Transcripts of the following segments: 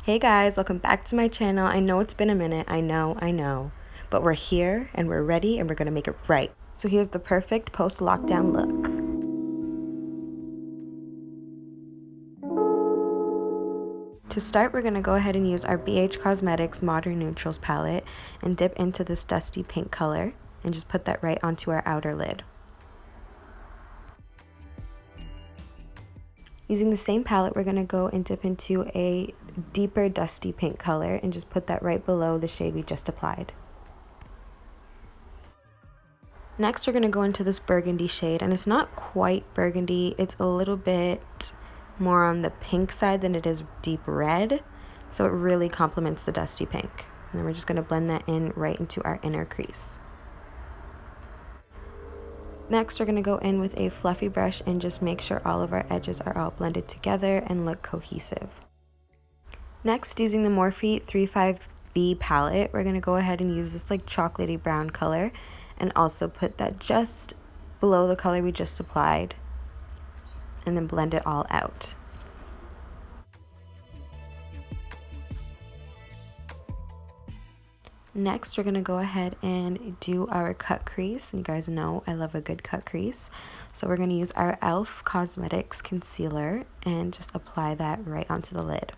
Hey guys, welcome back to my channel. I know it's been a minute, I know, but we're here and we're ready and we're gonna make it right. So here's the perfect post-lockdown look. To start, we're gonna go ahead and use our BH Cosmetics Modern Neutrals palette and dip into this dusty pink color and just put that right onto our outer lid. Using the same palette, we're going to go and dip into a deeper dusty pink color and just put that right below the shade we just applied. Next, we're going to go into this burgundy shade, and it's not quite burgundy. It's a little bit more on the pink side than it is deep red, so it really complements the dusty pink. And then we're just going to blend that in right into our inner crease. Next, we're going to go in with a fluffy brush and just make sure all of our edges are all blended together and look cohesive. Next, using the Morphe 35V palette, we're going to go ahead and use this like chocolatey brown color and also put that just below the color we just applied and then blend it all out. Next, we're going to go ahead and do our cut crease. And you guys know I love a good cut crease. So we're going to use our E.L.F. Cosmetics Concealer and just apply that right onto the lid.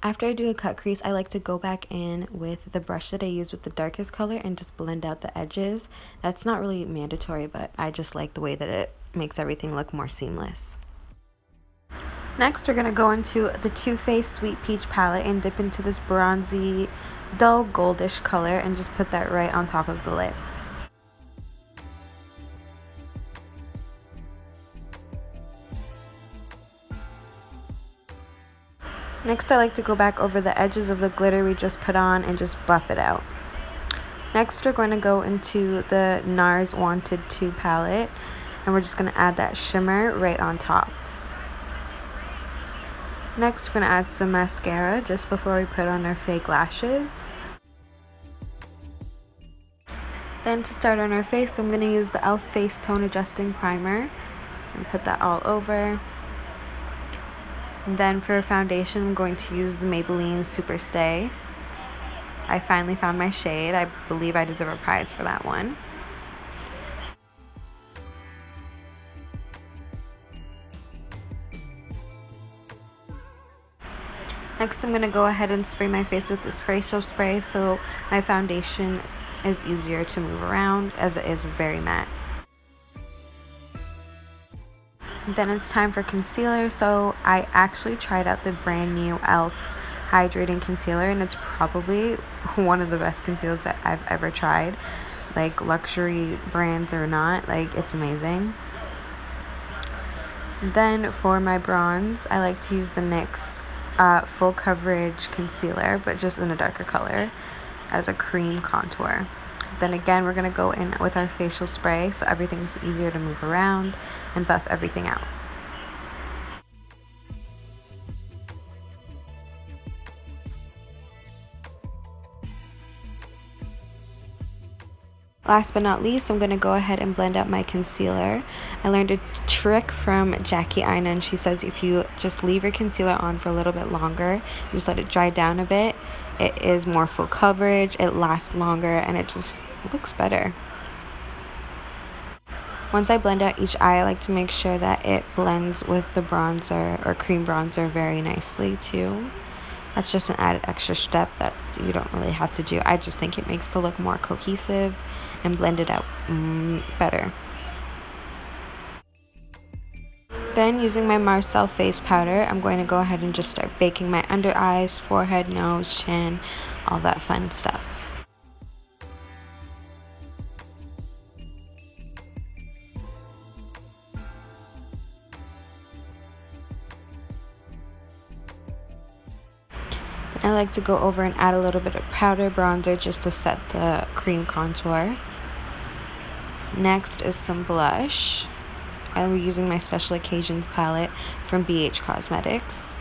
After I do a cut crease, I like to go back in with the brush that I used with the darkest color and just blend out the edges. That's not really mandatory, but I just like the way that it makes everything look more seamless. Next, we're going to go into the Too Faced Sweet Peach palette and dip into this bronzy, dull goldish color and just put that right on top of the lid. Next, I like to go back over the edges of the glitter we just put on and just buff it out. Next, we're going to go into the Nars Wanted 2 palette and we're just going to add that shimmer right on top. Next, we're going to add some mascara just before we put on our fake lashes. Then to start on our face, I'm going to use the E.L.F. Face Tone Adjusting Primer and put that all over. And then for foundation, I'm going to use the Maybeline Super Stay. I finally found my shade. I believe I deserve a prize for that one. Next, I'm going to go ahead and spray my face with this facial spray so my foundation is easier to move around as it is very matte. Then it's time for concealer. So I actually tried out the brand new E.L.F. Hydrating Concealer and it's probably one of the best concealers that I've ever tried. Like luxury brands or not, like it's amazing. Then for my bronze, I like to use the NYX full coverage concealer, but just in a darker color as a cream contour. Then again, we're going to go in with our facial spray so everything's easier to move around and buff everything out. Last but not least, I'm going to go ahead and blend out my concealer. I learned a trick from Jackie Aina, and she says if you just leave your concealer on for a little bit longer, just let it dry down a bit, it is more full coverage, it lasts longer, and it just looks better. Once I blend out each eye, I like to make sure that it blends with the bronzer or cream bronzer very nicely too. That's just an added extra step that you don't really have to do. I just think it makes the look more cohesive and blend it out better. Then using my Marcelle face powder, I'm going to go ahead and just start baking my under eyes, forehead, nose, chin, all that fun stuff. I like to go over and add a little bit of powder bronzer just to set the cream contour. Next is some blush. I'm using my Special Occasions palette from Beige Cosmetics.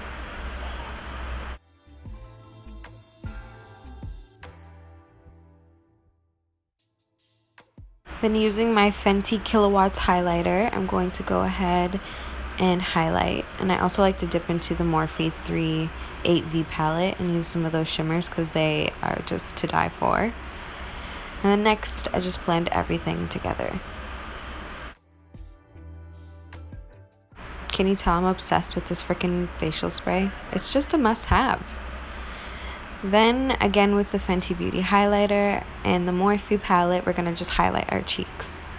Then using my Fenty Killawatts highlighter, I'm going to go ahead and highlight. And I also like to dip into the Morphe 3 8V palette and use some of those shimmers because they are just to die for. And then next, I just blend everything together. Can you tell I'm obsessed with this freaking facial spray? It's just a must-have. Then, again with the Fenty Beauty highlighter and the Morphe palette, we're going to just highlight our cheeks.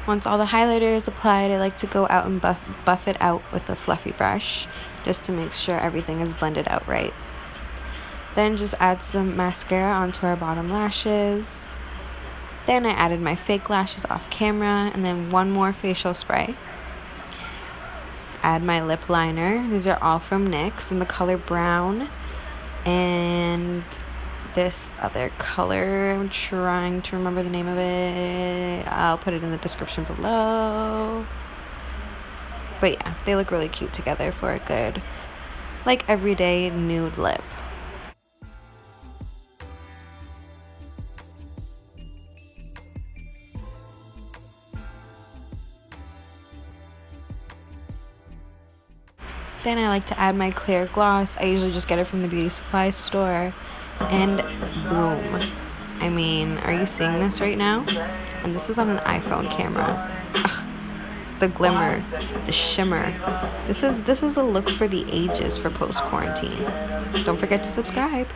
Once all the highlighter is applied, I like to go out and buff it out with a fluffy brush just to make sure everything is blended out right. Then just add some mascara onto our bottom lashes. Then I added my fake lashes off camera, and then one more facial spray. Add my lip liner. These are all from NYX in the color brown. And this other color, I'm trying to remember the name of it. I'll put it in the description below. But yeah, they look really cute together for a good, like, everyday nude lip. Then I like to add my clear gloss. I usually just get it from the beauty supply store. And boom. I mean, are you seeing this right now? And this is on an iPhone camera. Ugh, the glimmer, the shimmer. This is a look for the ages for post-quarantine. Don't forget to subscribe.